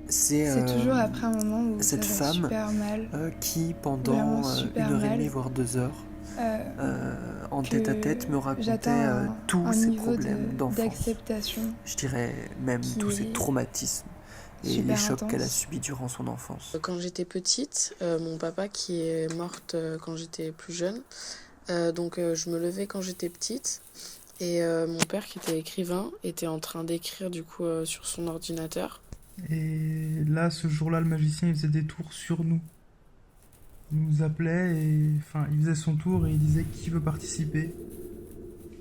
C'est C'est toujours après un moment où ça cette va femme super mal, qui, vraiment pendant super 1 h 30, mal, voire 2 heures, en que tête-à-tête, me j'atteins racontait tous un ses niveau problèmes d'enfance. d'acceptation Je dirais même tous ses qui est traumatismes et les super chocs qu'elle a intense. subis durant son enfance. Quand j'étais petite, mon papa qui est morte quand j'étais plus jeune, donc je me levais quand j'étais petite et mon père qui était écrivain était en train d'écrire du coup sur son ordinateur. Et là, ce jour-là, le magicien, il faisait des tours sur nous. Il nous appelait et enfin, il faisait son tour et il disait qui veut participer.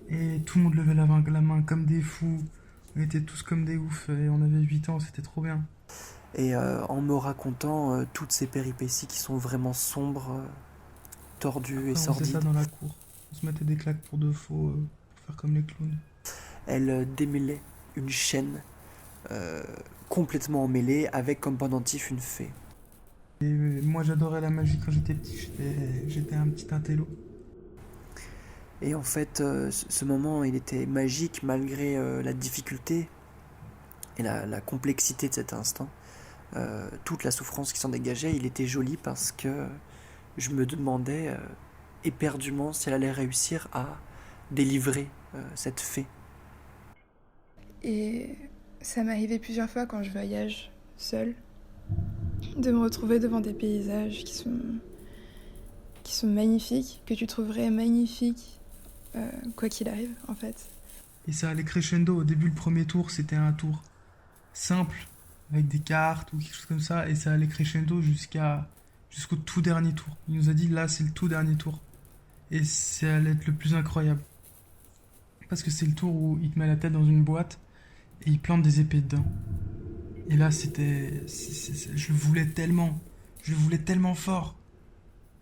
Et tout le monde levait la main comme des fous. On était tous comme des oufs et on avait 8 ans, c'était trop bien. Et en me racontant toutes ces péripéties qui sont vraiment sombres, tordues et Après, on faisait ça sordides, dans la cour. On se mettait des claques pour de faux pour faire comme les clowns. elle démêlait une chaîne euh, complètement emmêlée avec comme pendentif une fée. Et moi, j'adorais la magie quand j'étais petit. J'étais un petit intello. Et en fait, ce moment, il était magique malgré la difficulté et la complexité de cet instant. Toute la souffrance qui s'en dégageait, il était joli parce que je me demandais éperdument si elle allait réussir à délivrer cette fée. Et ça m'est arrivé plusieurs fois quand je voyage seule, de me retrouver devant des paysages qui sont magnifiques, que tu trouverais magnifiques quoi qu'il arrive en fait. Et ça allait crescendo. Au début, le premier tour, c'était un tour simple, avec des cartes ou quelque chose comme ça. Et ça allait crescendo jusqu'au tout dernier tour. Il nous a dit, là, c'est le tout dernier tour. Et ça allait être le plus incroyable. Parce que c'est le tour où il te met la tête dans une boîte et il plante des épées dedans. Et là, je le voulais tellement. Je le voulais tellement fort.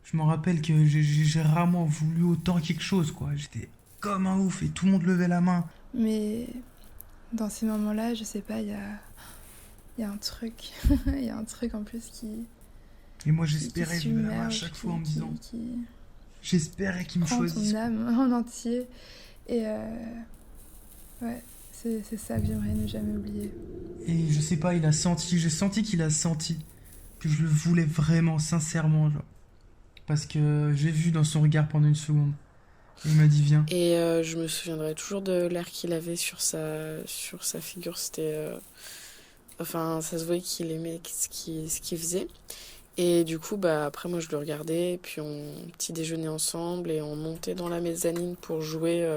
Je me rappelle que j'ai rarement voulu autant quelque chose, quoi. J'étais comme un ouf et tout le monde levait la main. Mais dans ces moments-là, je sais pas, il y a un truc. Il y a un truc en plus Et moi, qui j'espérais, je levais la main à submerge, chaque fois en me disant, qui j'espérais qu'il me prend choisisse, ton quoi. âme en entier. Et ouais, c'est ça que j'aimerais ne jamais oublier. Et je sais pas, j'ai senti qu'il a senti que je le voulais vraiment, sincèrement, genre. Parce que j'ai vu dans son regard pendant une seconde. Et il m'a dit, viens. Et je me souviendrai toujours de l'air qu'il avait sur sa figure. C'était, enfin, ça se voyait qu'il aimait ce qu'il faisait. Et du coup, bah, après, moi, je le regardais, puis on petit déjeunait ensemble et on montait dans la mezzanine pour jouer.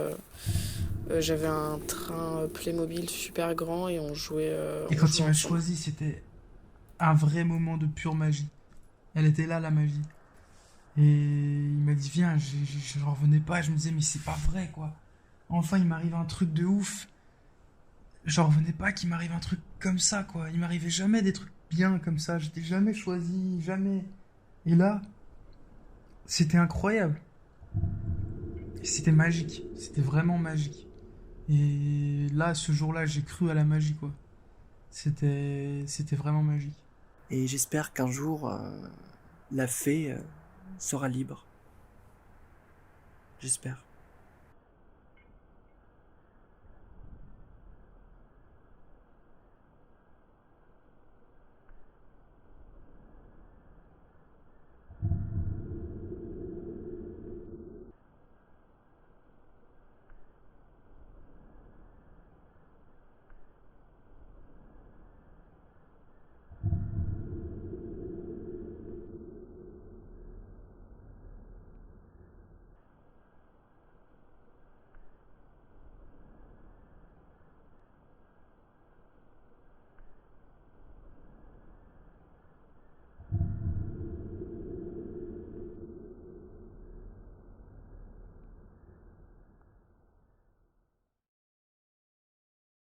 J'avais un train Playmobil super grand et on jouait, Et on quand il jouait m'a ensemble. choisi, c'était un vrai moment de pure magie. Elle était là, la magie. Et il m'a dit, viens, je n'en revenais pas. Je me disais, mais c'est pas vrai, quoi. Enfin, il m'arrive un truc de ouf. J'en revenais pas qu'il m'arrive un truc comme ça, quoi. Il m'arrivait jamais des trucs bien comme ça. J'étais jamais choisi, jamais. Et là, c'était incroyable. C'était magique. C'était vraiment magique. Et là, ce jour-là, j'ai cru à la magie, quoi. C'était vraiment magique. Et j'espère qu'un jour, la fée sera libre. J'espère.